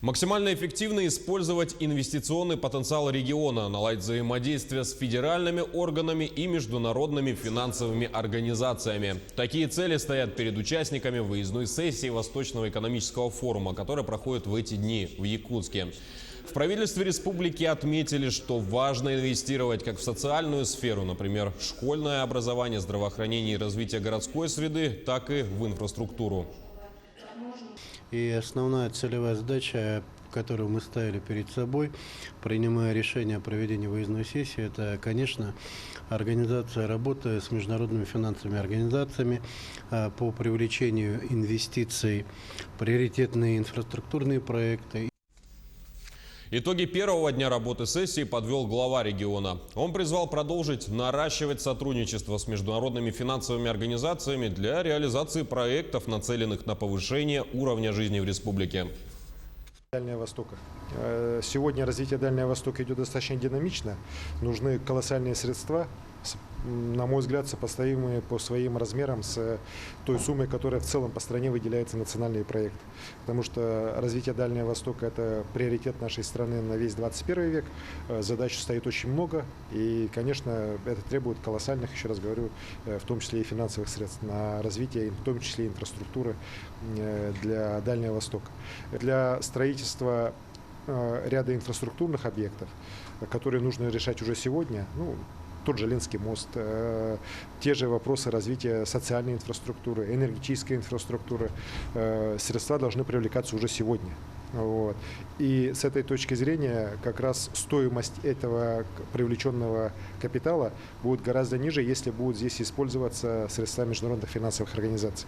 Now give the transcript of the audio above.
Максимально эффективно использовать инвестиционный потенциал региона, наладить взаимодействие с федеральными органами и международными финансовыми организациями. Такие цели стоят перед участниками выездной сессии Восточного экономического форума, которая проходит в эти дни в Якутске. В правительстве республики отметили, что важно инвестировать как в социальную сферу, например, школьное образование, здравоохранение и развитие городской среды, так и в инфраструктуру. И основная целевая задача, которую мы ставили перед собой, принимая решение о проведении выездной сессии, это, конечно, организация работы с международными финансовыми организациями по привлечению инвестиций, приоритетные инфраструктурные проекты. Итоги первого дня работы сессии подвел глава региона. Он призвал продолжить наращивать сотрудничество с международными финансовыми организациями для реализации проектов, нацеленных на повышение уровня жизни в республике. Дальнего Востока. Сегодня развитие Дальнего Востока идет достаточно динамично. Нужны колоссальные средства, на мой взгляд, сопоставимые по своим размерам с той суммой, которая в целом по стране выделяется на национальный проект. Потому что развитие Дальнего Востока – это приоритет нашей страны на весь 21 век. Задач стоит очень много. И, конечно, это требует колоссальных, еще раз говорю, в том числе и финансовых средств на развитие, в том числе и инфраструктуры для Дальнего Востока. Для строительства ряда инфраструктурных объектов, которые нужно решать уже сегодня, тот же Ленский мост, те же вопросы развития социальной инфраструктуры, энергетической инфраструктуры, средства должны привлекаться уже сегодня. И с этой точки зрения как раз стоимость этого привлеченного капитала будет гораздо ниже, если будут здесь использоваться средства международных финансовых организаций.